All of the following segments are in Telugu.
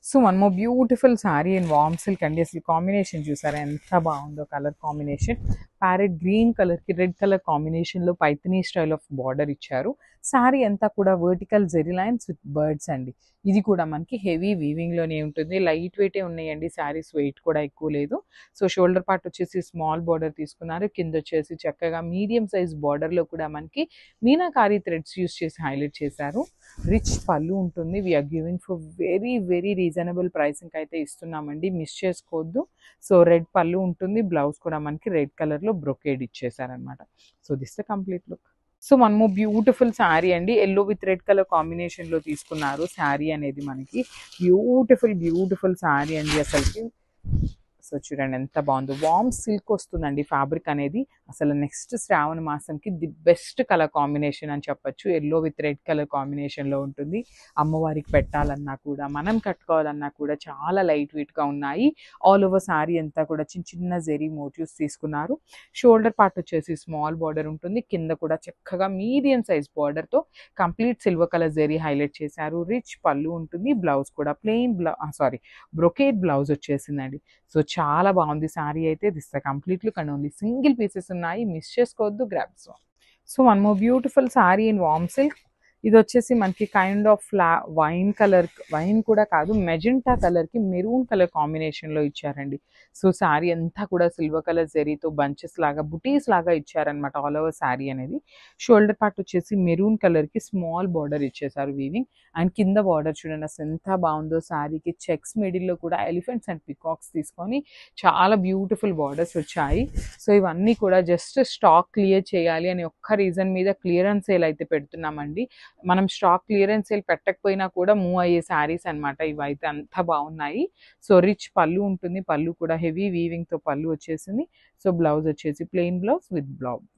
So one more beautiful sari and warm silk అండి. అసలు కాంబినేషన్ చూసారా ఎంత బాగుందో, కలర్ కాంబినేషన్. ప్యారెట్ గ్రీన్ కలర్కి రెడ్ కలర్ కాంబినేషన్లో పైథనీ స్టైల్ ఆఫ్ బార్డర్ ఇచ్చారు. సారీ అంతా కూడా vertical zari lines with birds అండి. ఇది కూడా మనకి హెవీ వీవింగ్లోనే ఉంటుంది. లైట్ వెయిటే ఉన్నాయండి శారీస్, వెయిట్ కూడా ఎక్కువ లేదు. సో షోల్డర్ పార్ట్ వచ్చేసి స్మాల్ బార్డర్ తీసుకున్నారు. కింద వచ్చేసి చక్కగా మీడియం సైజ్ బార్డర్లో కూడా మనకి మీనాకారి థ్రెడ్స్ యూస్ చేసి హైలైట్ చేశారు. రిచ్ పళ్ళు ఉంటుంది. We are giving for very very reasonable pricing అయితే ఇస్తున్నామండి, మిస్ చేసుకోవద్దు. సో రెడ్ పళ్ళు ఉంటుంది. బ్లౌజ్ కూడా మనకి రెడ్ కలర్లో బ్రొకేడ్ ఇచ్చేసారనమాట. So this the complete look. So one more beautiful sari అండి. ఎల్లో విత్ రెడ్ కలర్ కాంబినేషన్లో తీసుకున్నారు. శారీ అనేది మనకి బ్యూటిఫుల్ బ్యూటిఫుల్ శారీ అండి అసలుకి. సో చూడండి ఎంత బాగుందో, వామ్ సిల్క్ వస్తుందండి ఫ్యాబ్రిక్ అనేది. అసలు నెక్స్ట్ శ్రావణ మాసంకి ది బెస్ట్ కలర్ కాంబినేషన్ అని చెప్పొచ్చు. ఎల్లో విత్ రెడ్ కలర్ కాంబినేషన్లో ఉంటుంది. అమ్మవారికి పెట్టాలన్నా కూడా, మనం కట్టుకోవాలన్నా కూడా చాలా లైట్ వెయిట్గా ఉన్నాయి. ఆల్ ఓవర్ శారీ అంతా కూడా చిన్న చిన్న జెరీ మోటివ్స్ తీసుకున్నారు. షోల్డర్ పార్ట్ వచ్చేసి స్మాల్ బార్డర్ ఉంటుంది. కింద కూడా చక్కగా మీడియం సైజ్ బార్డర్తో complete silver colour zari highlight చేశారు. రిచ్ పళ్ళు ఉంటుంది. బ్లౌజ్ కూడా ప్లెయిన్ బ్రొకేడ్ బ్లౌజ్ వచ్చేసిందండి. సో చాలా బాగుంది శారీ అయితే. This the complete look and only single pieces ఉన్నాయి, మిస్ చేసుకోవద్దు, grabs. So one more beautiful sari in warm silk. ఇది వచ్చేసి మనకి kind of wine colour, wine కూడా కాదు, మెజెంటా కలర్కి మెరూన్ కలర్ కాంబినేషన్లో ఇచ్చారండి. సో శారీ అంతా కూడా సిల్వర్ కలర్ జెరీతో బంచెస్ లాగా, బుటీస్ లాగా ఇచ్చారనమాట ఆల్ ఓవర్ శారీ అనేది. షోల్డర్ పార్ట్ వచ్చేసి మెరూన్ కలర్కి స్మాల్ బార్డర్ ఇచ్చేసారు వీవింగ్. అండ్ కింద బార్డర్ చూడండి అసలు ఎంత బాగుందో. శారీకి చెక్స్ మిడిల్లో కూడా ఎలిఫెంట్స్ అండ్ పికాక్స్ తీసుకొని చాలా బ్యూటిఫుల్ బార్డర్స్ వచ్చాయి. సో ఇవన్నీ కూడా జస్ట్ స్టాక్ క్లియర్ చేయాలి అని ఒక్క రీజన్ మీద క్లియరెన్స్ సేల్ అయితే పెడుతున్నామండి. మనం స్టాక్ క్లియరెన్స్ సేల్ పెట్టకపోయినా కూడా మూవ్ అయ్యే శారీస్ అనమాట ఇవైతే. అంత బాగున్నాయి. సో రిచ్ పళ్ళు ఉంటుంది. పళ్ళు కూడా హెవీ వీవింగ్తో పళ్ళు వచ్చేసింది. సో బ్లౌజ్ వచ్చేసి ప్లెయిన్ బ్లౌజ్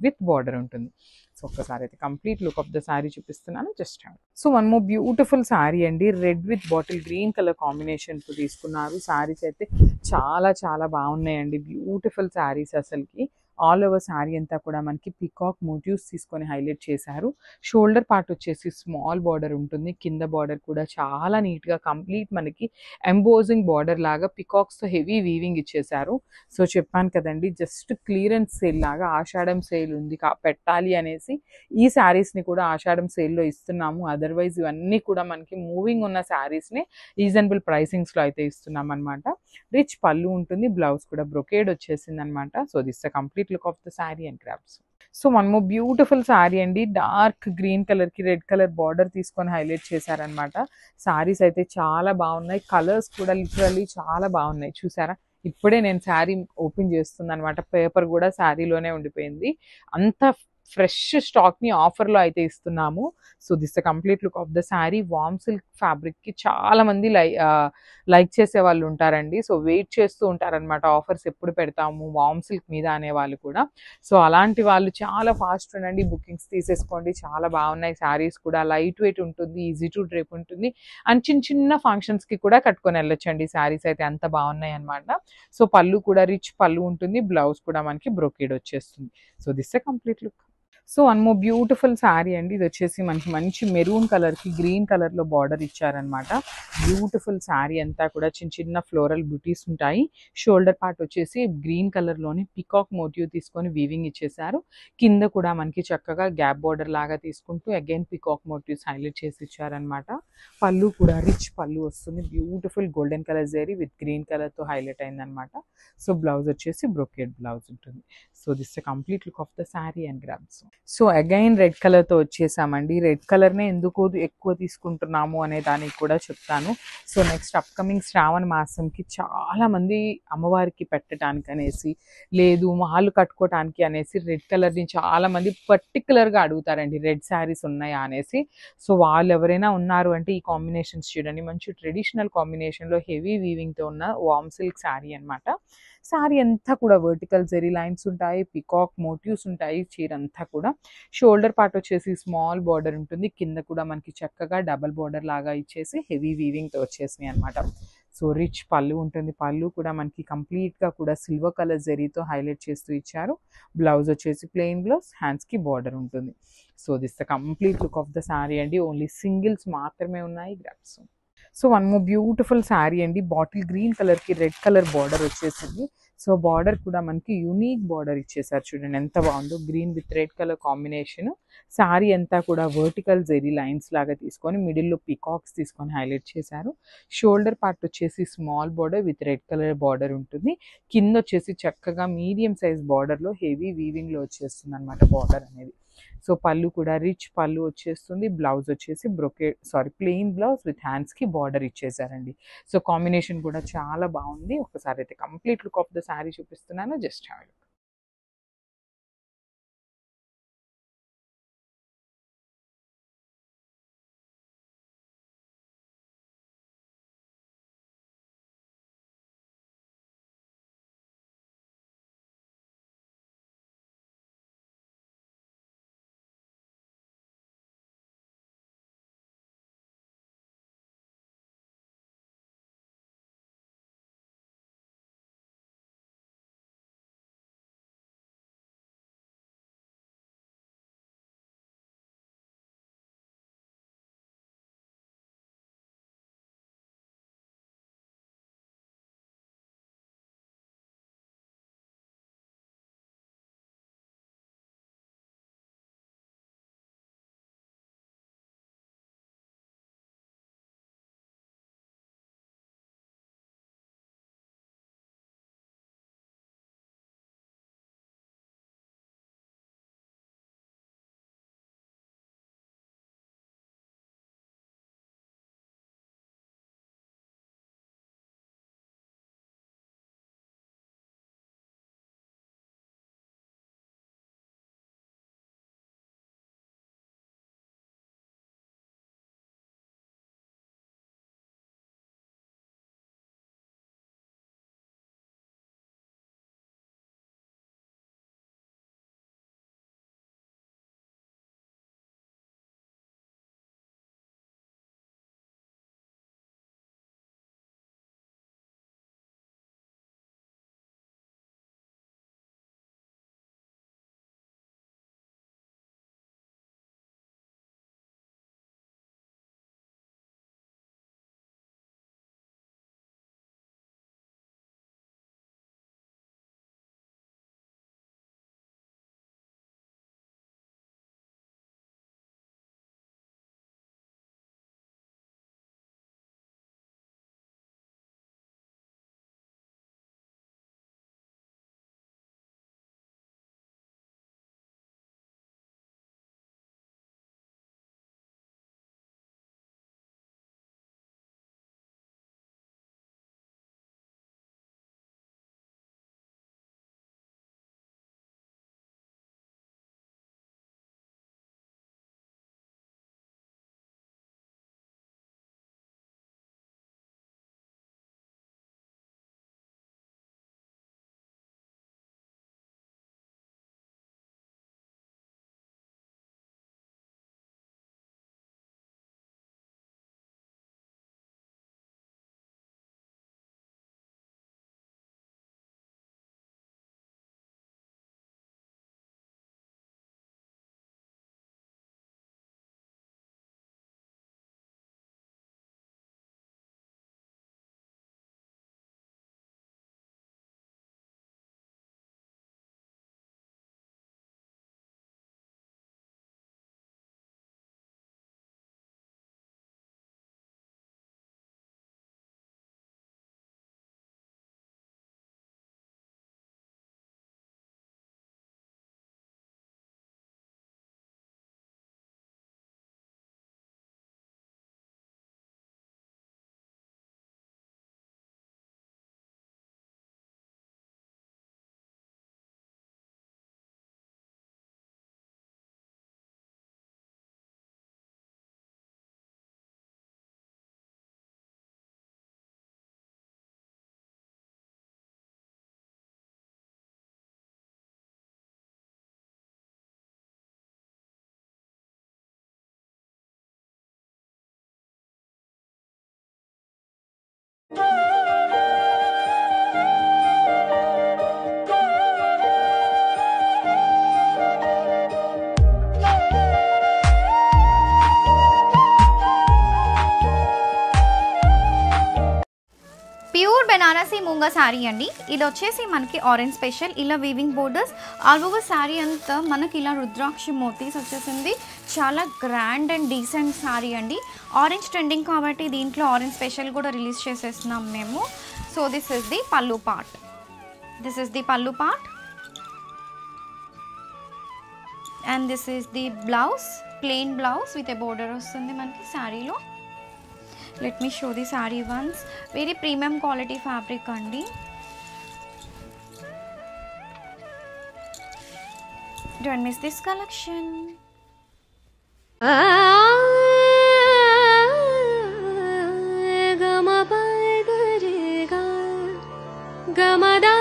విత్ బార్డర్ ఉంటుంది. సో ఒక్కసారి అయితే complete look of the sari చూపిస్తున్నాను, just hand. So one more beautiful sari అండి. Red with bottle green colour కాంబినేషన్తో తీసుకున్నారు. శారీస్ అయితే చాలా చాలా బాగున్నాయండి. బ్యూటిఫుల్ శారీస్ అసలుకి. ఆల్ ఓవర్ శారీ అంతా కూడా మనకి పికాక్ మోటివ్స్ తీసుకొని హైలైట్ చేశారు. షోల్డర్ పార్ట్ వచ్చేసి స్మాల్ బార్డర్ ఉంటుంది. కింద బార్డర్ కూడా చాలా నీట్గా కంప్లీట్ మనకి ఎంబోజింగ్ బార్డర్ లాగా పికాక్స్తో హెవీ వీవింగ్ ఇచ్చేశారు. సో చెప్పాను కదండి, జస్ట్ క్లియరెన్స్ సేల్ లాగా ఆషాఢం సేల్ ఉంది పెట్టాలి అనేసి ఈ శారీస్ని కూడా ఆషాఢం సేల్లో ఇస్తున్నాము. అదర్వైజ్ ఇవన్నీ కూడా మనకి మూవింగ్ ఉన్న శారీస్ని రీజనబుల్ ప్రైసింగ్స్లో అయితే ఇస్తున్నాం అనమాట. రిచ్ పళ్ళు ఉంటుంది. బ్లౌజ్ కూడా బ్రొకేడ్ వచ్చేసింది అనమాట. So this the complete look of the sari and grabs. So one more beautiful sari అండి. డార్క్ గ్రీన్ కలర్కి రెడ్ కలర్ బార్డర్ తీసుకొని హైలైట్ చేశారనమాట. శారీస్ అయితే చాలా బాగున్నాయి. కలర్స్ కూడా లిటరల్లీ చాలా బాగున్నాయి. చూసారా, ఇప్పుడే నేను శారీ ఓపెన్ చేస్తున్నాను అనమాట. పేపర్ కూడా శారీలోనే ఉండిపోయింది. అంత ఫ్రెష్ స్టాక్ని ఆఫర్లో అయితే ఇస్తున్నాము. So this the complete look of the sari. Warm silk ఫ్యాబ్రిక్కి చాలా మంది లైక్ చేసే వాళ్ళు ఉంటారండి. సో వెయిట్ చేస్తూ ఉంటారనమాట, ఆఫర్స్ ఎప్పుడు పెడతాము వామ్ సిల్క్ మీద అనే వాళ్ళు కూడా. సో అలాంటి వాళ్ళు చాలా ఫాస్ట్ ఉండండి, బుకింగ్స్ తీసేసుకోండి. చాలా బాగున్నాయి శారీస్ కూడా. లైట్ వెయిట్ ఉంటుంది, ఈజీ టు డ్రేప్ ఉంటుంది. అండ్ చిన్న చిన్న ఫంక్షన్స్కి కూడా కట్టుకొని వెళ్ళొచ్చండి. శారీస్ అయితే అంత బాగున్నాయి అనమాట. సో పళ్ళు కూడా రిచ్ పళ్ళు ఉంటుంది. బ్లౌజ్ కూడా మనకి బ్రొకేడ్ వచ్చేస్తుంది. So this a complete look. So one more beautiful sari అండి. ఇది వచ్చేసి మనకి మంచి మెరూన్ కలర్కి గ్రీన్ కలర్లో బార్డర్ ఇచ్చారనమాట. బ్యూటిఫుల్ శారీ అంతా కూడా చిన్న చిన్న ఫ్లోరల్ బుటీస్ ఉంటాయి. షోల్డర్ పార్ట్ వచ్చేసి గ్రీన్ కలర్లోని పికాక్ మోటివ్ తీసుకొని వీవింగ్ ఇచ్చేసారు. కింద కూడా మనకి చక్కగా గ్యాప్ బార్డర్ లాగా తీసుకుంటూ అగైన్ పికాక్ మోటివ్స్ హైలైట్ చేసి ఇచ్చారనమాట. పళ్ళు కూడా రిచ్ పళ్ళు వస్తుంది. Beautiful golden colour zari with green కలర్తో హైలైట్ అయిందనమాట. సో బ్లౌజ్ వచ్చేసి బ్రొకేడ్ బ్లౌజ్ ఉంటుంది. So this complete look of the sari and grabs. So again red కలర్తో వచ్చేసామండి. రెడ్ కలర్నే ఎందుకు ఎక్కువ తీసుకుంటున్నాము అనే దానికి కూడా చెప్తాను. సో నెక్స్ట్ అప్కమింగ్ శ్రావణ మాసంకి చాలామంది అమ్మవారికి పెట్టడానికి అనేసి, లేదు మాలు కట్టుకోవటానికి అనేసి రెడ్ కలర్ని చాలామంది పర్టికులర్గా అడుగుతారండి, రెడ్ శారీస్ ఉన్నాయా అనేసి. సో వాళ్ళు ఎవరైనా ఉన్నారు అంటే ఈ కాంబినేషన్స్ చూడండి. మంచి ట్రెడిషనల్ కాంబినేషన్లో హెవీ వీవింగ్తో ఉన్న వామ్ సిల్క్ శారీ అనమాట. శారీ అంతా కూడా వర్టికల్ జెరీ లైన్స్ ఉంటాయి, పికాక్ మోటివ్స్ ఉంటాయి చీర అంతా కూడా. షోల్డర్ పార్ట్ వచ్చేసి స్మాల్ బార్డర్ ఉంటుంది. కింద కూడా మనకి చక్కగా డబల్ బార్డర్ లాగా ఇచ్చేసి హెవీ వీవింగ్తో వచ్చేసినాయి అనమాట. సో రిచ్ పళ్ళు ఉంటుంది. పళ్ళు కూడా మనకి కంప్లీట్గా కూడా సిల్వర్ కలర్ జెరీతో హైలైట్ చేస్తూ ఇచ్చారు. బ్లౌజ్ వచ్చేసి ప్లెయిన్ బ్లౌజ్, హ్యాండ్స్కి బార్డర్ ఉంటుంది. So this the complete look of the sari అండి. ఓన్లీ సింగిల్స్ మాత్రమే ఉన్నాయి, grabs. So one more beautiful sari అండి, బాటిల్ గ్రీన్ కలర్కి రెడ్ కలర్ బార్డర్ వచ్చేసింది. సో బార్డర్ కూడా మనకి యూనిక్ బార్డర్ ఇచ్చేసారు, చూడండి ఎంత బాగుందో, green with red colour combination. Sari అంతా కూడా వర్టికల్ జెరీ లైన్స్ లాగా తీసుకొని మిడిల్లో పికాక్స్ తీసుకొని హైలైట్ చేశారు. షోల్డర్ పార్ట్ వచ్చేసి small border with red colour border ఉంటుంది. కింద వచ్చేసి చక్కగా మీడియం సైజ్ బార్డర్లో హెవీ వీవింగ్లో వచ్చేస్తుంది అనమాట బార్డర్ అనేది. సో పళ్ళు కూడా రిచ్ పళ్ళు వచ్చేస్తుంది. బ్లౌజ్ వచ్చేసి ప్లెయిన్ బ్లౌజ్ విత్ హ్యాండ్స్కి బార్డర్ ఇచ్చేసారండి. సో కాంబినేషన్ కూడా చాలా బాగుంది. ఒకసారి అయితే complete look of the sari చూపిస్తున్నాను, just have a look. Pure Banarasi moonga sari అండి. ఇది వచ్చేసి మనకి ఆరెంజ్ స్పెషల్, ఇలా weaving borders all over sari అంతా మనకి ఇలా రుద్రాక్షి మోతీస్ వచ్చేసింది. చాలా గ్రాండ్ అండ్ డీసెంట్ శారీ అండి. ఆరెంజ్ ట్రెండింగ్ కాబట్టి దీంట్లో ఆరెంజ్ స్పెషల్ కూడా రిలీజ్ చేసేస్తున్నాం మేము. సో దిస్ ఇస్ ది పల్లు పార్ట్. దిస్ ఇస్ ది పల్లు part and this is the blouse. Plain blouse with a border వస్తుంది మనకి శారీలో. Let me show the saree once. Very premium quality fabric andi. Don't miss this collection. Gama padare ga gama da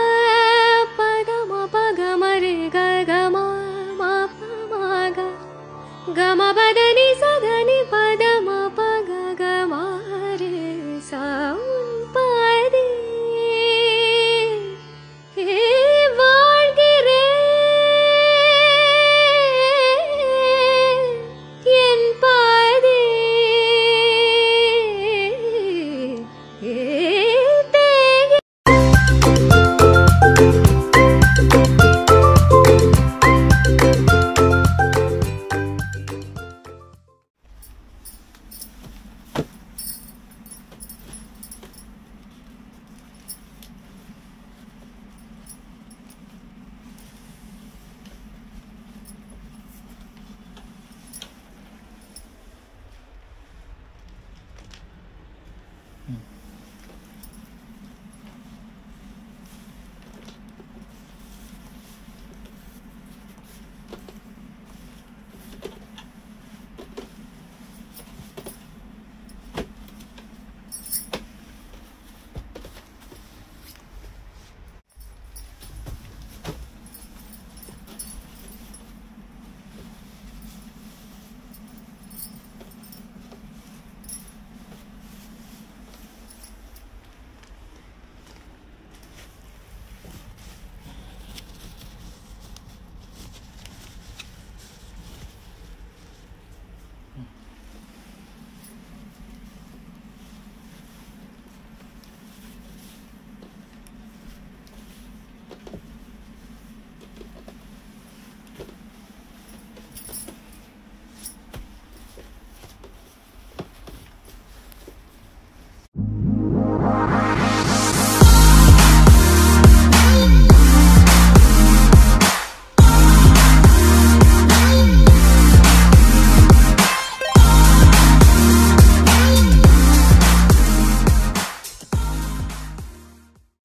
padama pagama re ga gama ma pa ma ga gama badani sadani padama paga gama சாம்பதே வாழ்கிறேன் என் Badhe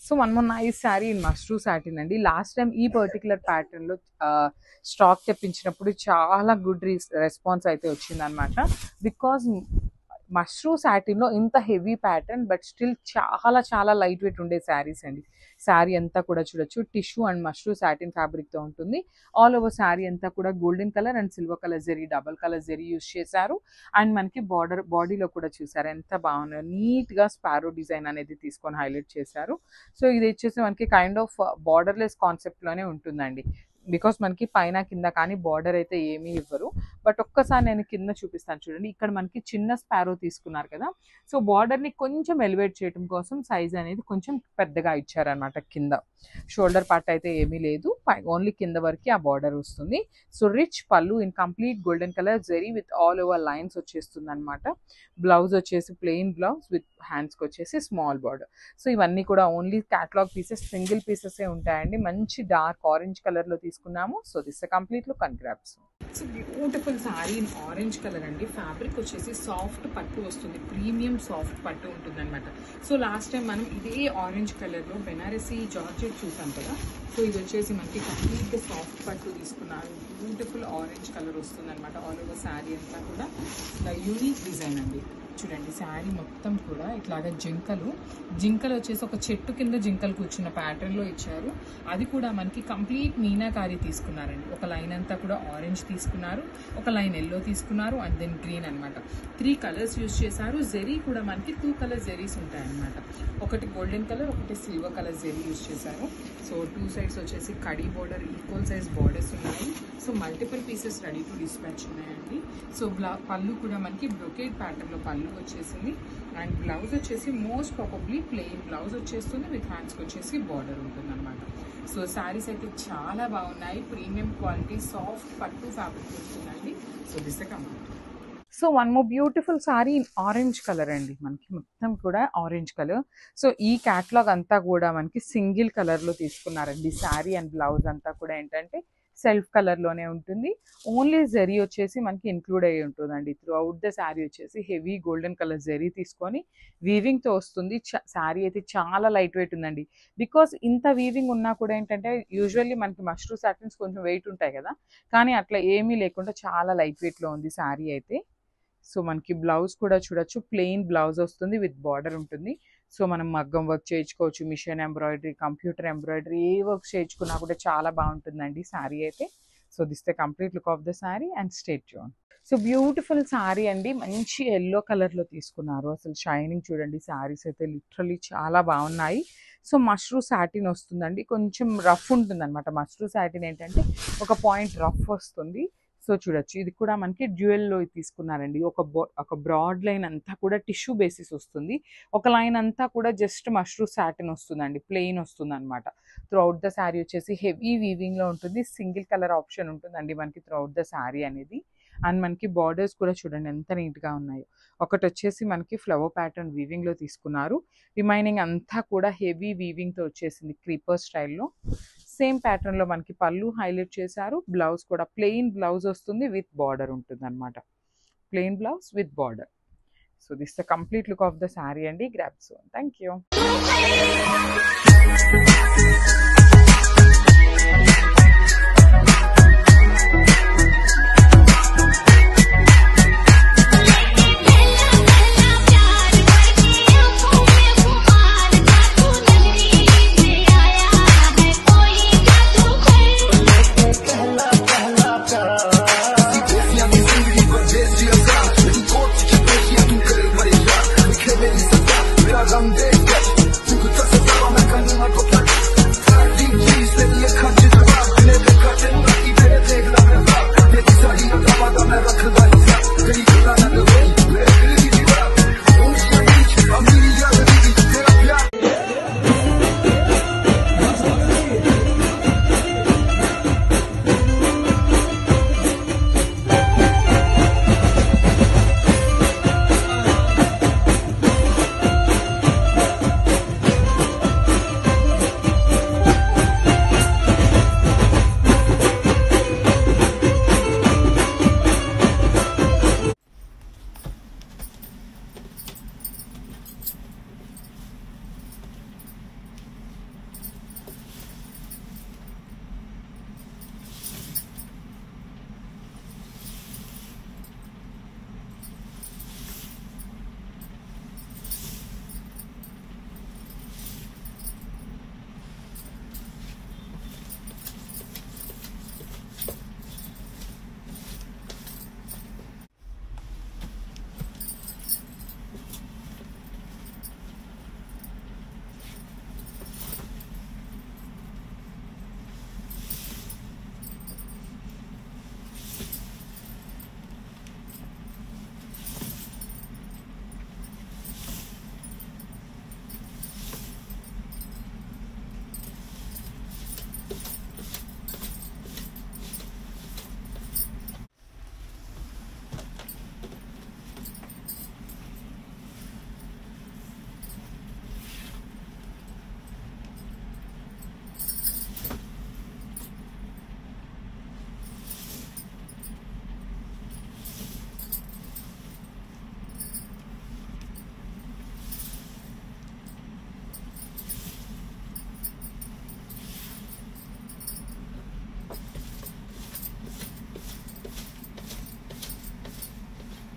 So one more nice saree in mushroom satin అండి. లాస్ట్ టైం ఈ పర్టికులర్ ప్యాటర్న్ లో స్టాక్ తెప్పించినప్పుడు చాలా గుడ్ రెస్పాన్స్ అయితే వచ్చింది అనమాట. బికాజ్ మష్రూమ్ సాటిన్ లో ఇంత హెవీ ప్యాటర్న్ బట్ స్టిల్ చాలా చాలా లైట్ వెయిట్ ఉండే శారీస్ అండి. శారీ అంతా కూడా చూడొచ్చు tissue and mushroom satin fabric తో ఉంటుంది. ఆల్ ఓవర్ శారీ అంతా కూడా golden colour and silver colour zari double colour zari use చేశారు. అండ్ మనకి బాడీలో కూడా చూసారు ఎంత బాగున్నారు. నీట్ గా స్పారో డిజైన్ అనేది తీసుకొని హైలైట్ చేశారు. సో ఇది వచ్చేసి మనకి కైండ్ ఆఫ్ బార్డర్లెస్ కాన్సెప్ట్ లోనే ఉంటుందండి. బికాస్ మనకి పైన కింద కానీ బార్డర్ అయితే ఏమీ ఇవ్వరు. బట్ ఒక్కసారి నేను కింద చూపిస్తాను చూడండి. ఇక్కడ మనకి చిన్న స్పారో తీసుకున్నారు కదా. సో బార్డర్ ని కొంచెం ఎలివేట్ చేయడం కోసం సైజ్ అనేది కొంచెం పెద్దగా ఇచ్చారనమాట. కింద షోల్డర్ పార్ట్ అయితే ఏమీ లేదు, ఓన్లీ కింద వరకు ఆ బార్డర్ వస్తుంది. So rich pallu in complete golden colour zari with all over lines వచ్చేస్తుంది అనమాట. బ్లౌజ్ వచ్చేసి ప్లెయిన్ బ్లౌజ్ విత్ హ్యాండ్స్కి వచ్చేసి స్మాల్ బార్డర్. సో ఇవన్నీ కూడా only catalogue pieces, single pieces ఉంటాయండి. మంచి డార్క్ ఆరెంజ్ కలర్ లో తీసుకున్నాము. So this complete look and grabs. So beautiful sorry in orange colour అండి. ఫ్యాబ్రిక్ వచ్చేసి సాఫ్ట్ పట్టు వస్తుంది, ప్రీమియం సాఫ్ట్ పట్టు ఉంటుంది అనమాట. సో లాస్ట్ టైం మనం ఇదే ఆరెంజ్ కలర్ లో బెనారసీ జార్జెట్ చూసాం కదా. సో ఇది వచ్చేసి మనకి కంప్లీట్ సాఫ్ట్ పట్టు తీసుకున్నారు. బ్యూటిఫుల్ ఆరెంజ్ కలర్ వస్తుంది అనమాట. ఆల్ ఓవర్ శారీ అంతా కూడా యూనిక్ డిజైన్ అండి. చూడండి శారీ మొత్తం కూడా ఇట్లాగా జింకలు వచ్చేసి ఒక చెట్టు కింద జింకలు కూర్చున్న ప్యాటర్న్ లో ఇచ్చారు. అది కూడా మనకి కంప్లీట్ మీనాకారి తీసుకున్నారండి. ఒక లైన్ అంతా కూడా ఆరెంజ్ తీసుకున్నారు, ఒక లైన్ ఎల్లో తీసుకున్నారు అండ్ దెన్ గ్రీన్ అనమాట. 3 కలర్స్ యూజ్ చేశారు. జెరీ కూడా మనకి 2 కలర్ జెరీస్ ఉంటాయన్నమాట. ఒకటి గోల్డెన్ కలర్, ఒకటి సిల్వర్ కలర్ జెరీ యూజ్ చేశారు. సో 2 సైడ్స్ వచ్చేసి కడీ బోర్డర్, ఈక్వల్ సైజ్ బోర్డర్స్ ఉన్నాయి. So multiple pieces ready to dispatch ఉన్నాయండి. వస్తుందండి. సో పళ్ళు కూడా మనకి బ్రొకేడ్ ప్యాటర్న్లో పళ్ళు వచ్చేసింది. అండ్ బ్లౌజ్ వచ్చేసి మోస్ట్ ప్రాబబ్లీ ప్లెయిన్ బ్లౌజ్ వచ్చేస్తుంది, విత్ హ్యాండ్స్కి వచ్చేసి బార్డర్ ఉంటుంది అనమాట. సో శారీస్ అయితే చాలా బాగున్నాయి, ప్రీమియం క్వాలిటీ సాఫ్ట్ పట్టు ఫ్యాబ్రిక్ వస్తుందండి. So this complete. So one more beautiful sorry in orange colour అండి, మనకి మొత్తం కూడా ఆరెంజ్ కలర్. సో ఈ క్యాటలాగ్ అంతా కూడా మనకి సింగిల్ కలర్లో తీసుకున్నారండి. శారీ అండ్ బ్లౌజ్ అంతా కూడా ఏంటంటే సెల్ఫ్ కలర్లోనే ఉంటుంది. ఓన్లీ జరీ వచ్చేసి మనకి ఇంక్లూడ్ అయ్యి ఉంటుందండి. త్రూ అవుట్ ద శారీ వచ్చేసి హెవీ గోల్డెన్ కలర్ జరీ తీసుకొని వీవింగ్తో వస్తుంది. శారీ అయితే చాలా లైట్ వెయిట్ ఉందండి. బికాస్ ఇంత వీవింగ్ ఉన్నా కూడా ఏంటంటే యూజువల్లీ మనకి మష్రూ సాటిన్స్ కొంచెం వెయిట్ ఉంటాయి కదా, కానీ అట్లా ఏమీ లేకుండా చాలా లైట్ వెయిట్లో ఉంది శారీ అయితే. సో మనకి బ్లౌజ్ కూడా చూడొచ్చు, ప్లెయిన్ బ్లౌజ్ వస్తుంది, విత్ బార్డర్ ఉంటుంది. సో మనం మగ్గం వర్క్ చేయించుకోవచ్చు, మిషన్ ఎంబ్రాయిడరీ, కంప్యూటర్ ఎంబ్రాయిడరీ, ఏ వర్క్ చేయించుకున్నా కూడా చాలా బాగుంటుందండి శారీ అయితే. So this the complete look of the sari and state tune. So beautiful sari అండి, మంచి ఎల్లో కలర్లో తీసుకున్నారు. అసలు షైనింగ్ చూడండి, శారీస్ అయితే లిటరలీ చాలా బాగున్నాయి. సో మష్రూ సాటిన్ వస్తుందండి, కొంచెం రఫ్ ఉంటుంది అనమాట. మష్రూ సాటిన్ ఏంటంటే ఒక పాయింట్ రఫ్ వస్తుంది. సో చూడొచ్చు, ఇది కూడా మనకి డ్యూయల్లో తీసుకున్నారండి. ఒక బ్రాడ్ లైన్ అంతా కూడా టిష్యూ బేసిస్ వస్తుంది, ఒక లైన్ అంతా కూడా జస్ట్ మష్రూ సాటిన్ వస్తుందండి, ప్లెయిన్ వస్తుంది అనమాట. త్రూ అవుట్ ద శారీ వచ్చేసి హెవీ వీవింగ్లో ఉంటుంది. సింగిల్ కలర్ ఆప్షన్ ఉంటుందండి మనకి త్రూ అవుట్ ద శారీ అనేది. అండ్ మనకి బార్డర్స్ కూడా చూడండి ఎంత నీట్గా ఉన్నాయో. ఒకటి వచ్చేసి మనకి ఫ్లవర్ ప్యాటర్న్ వీవింగ్లో తీసుకున్నారు, రిమైనింగ్ అంతా కూడా హెవీ వీవింగ్తో వచ్చేసింది క్రీపర్ స్టైల్లో. సేమ్ ప్యాటర్న్లో మనకి పళ్ళు హైలైట్ చేశారు. బ్లౌజ్ కూడా ప్లెయిన్ బ్లౌజ్ వస్తుంది, విత్ బార్డర్ ఉంటుంది అనమాట. Plain blouse with border. So this the complete look of the sari అండి. Grab soon. Thank you.